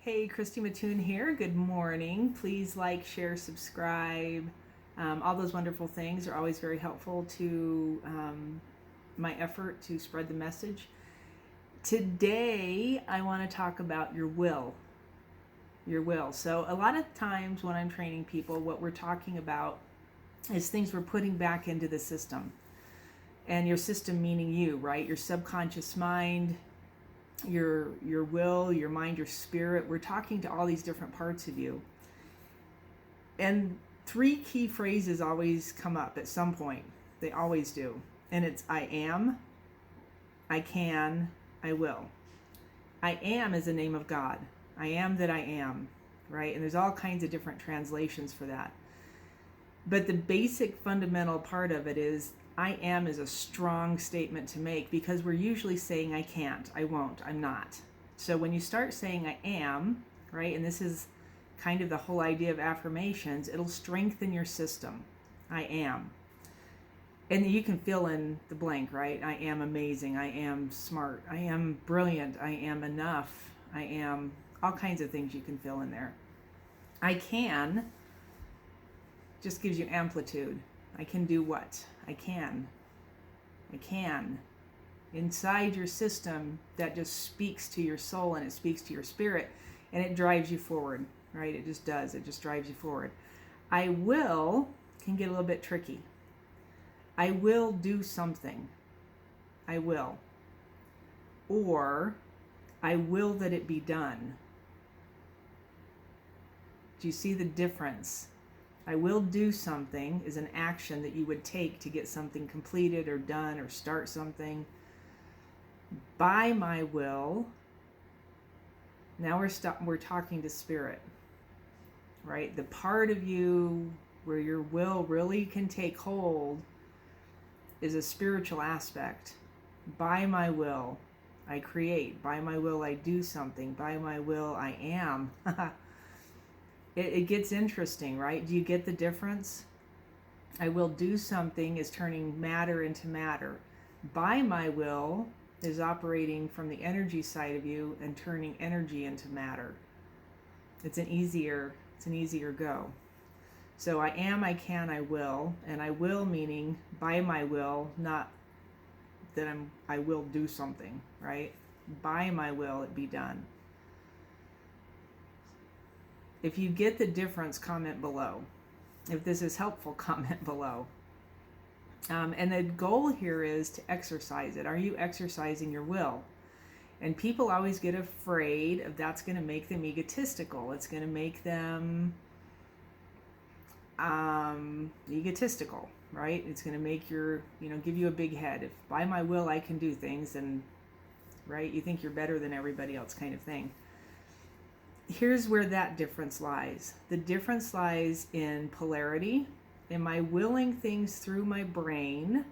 Hey, Christy Mattoon here. Good morning. Please like, share, subscribe. All those wonderful things are always very helpful to my effort to spread the message. Today, I want to talk about your will. Your will. So a lot of times when I'm training people, what we're talking about is things we're putting back into the system. And your system meaning you, right? Your subconscious mind, your will, your mind, your spirit. We're talking to all these different parts of you. And three key phrases always come up at some point. They always do. And it's I am, I can, I will. I am is the name of God. I am that I am, right? And there's all kinds of different translations for that. But the basic fundamental part of it is I am is a strong statement to make because we're usually saying I can't, I won't, I'm not. So when you start saying I am, right, and this is kind of the whole idea of affirmations, it'll strengthen your system. I am. And you can fill in the blank, right? I am amazing, I am smart, I am brilliant, I am enough, I am all kinds of things you can fill in there. I can just gives you amplitude. I can do what? I can. I can. Inside your system, that just speaks to your soul and it speaks to your spirit and it drives you forward, right? It just does. It just drives you forward. I will can get a little bit tricky. I will do something. I will. Or I will that it be done. Do you see the difference? I will do something is an action that you would take to get something completed or done or start something. By my will, now we're talking to spirit, right? The part of you where your will really can take hold is a spiritual aspect. By my will, I create. By my will, I do something. By my will, I am. It gets interesting, right? Do you get the difference? I will do something is turning matter into matter. By my will is operating from the energy side of you and turning energy into matter. It's an easier go. So I am, I can, I will, and I will meaning by my will, not that I will do something, right? By my will it be done. If you get the difference, comment below. If this is helpful, comment below. And the goal here is to exercise it. Are you exercising your will? And people always get afraid of that's going to make them egotistical. It's going to make them egotistical, right? It's going to make give you a big head. If by my will I can do things, and right, you think you're better than everybody else kind of thing. Here's where that difference lies. The difference lies in polarity. Am I willing things through my brain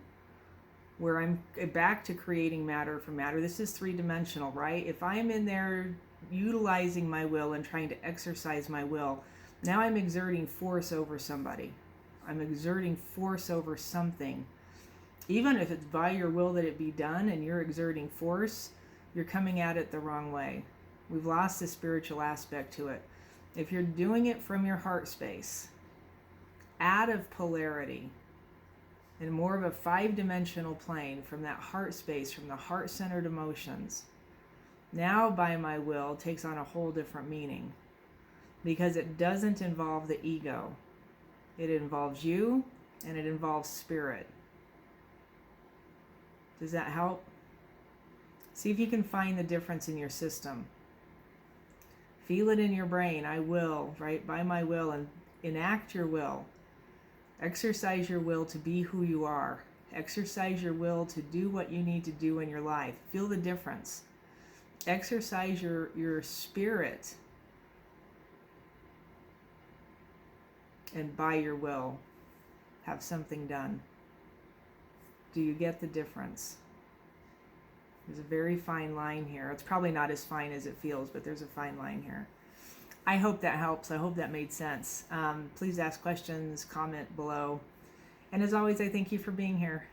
where I'm back to creating matter from matter? This is three-dimensional, right? If I'm in there utilizing my will and trying to exercise my will, now I'm exerting force over somebody. I'm exerting force over something. Even if it's by your will that it be done and you're exerting force, you're coming at it the wrong way. We've lost the spiritual aspect to it. If you're doing it from your heart space, out of polarity, in more of a five-dimensional plane, from that heart space, from the heart-centered emotions, now by my will takes on a whole different meaning because it doesn't involve the ego. It involves you and it involves spirit. Does that help? See if you can find the difference in your system. Feel it in your brain. I will, right? By my will, and enact your will. Exercise your will to be who you are. Exercise your will to do what you need to do in your life. Feel the difference. Exercise your spirit. And by your will, have something done. Do you get the difference? There's a very fine line here. It's probably not as fine as it feels, but there's a fine line here. I hope that helps. I hope that made sense. Please ask questions, comment below. And as always, I thank you for being here.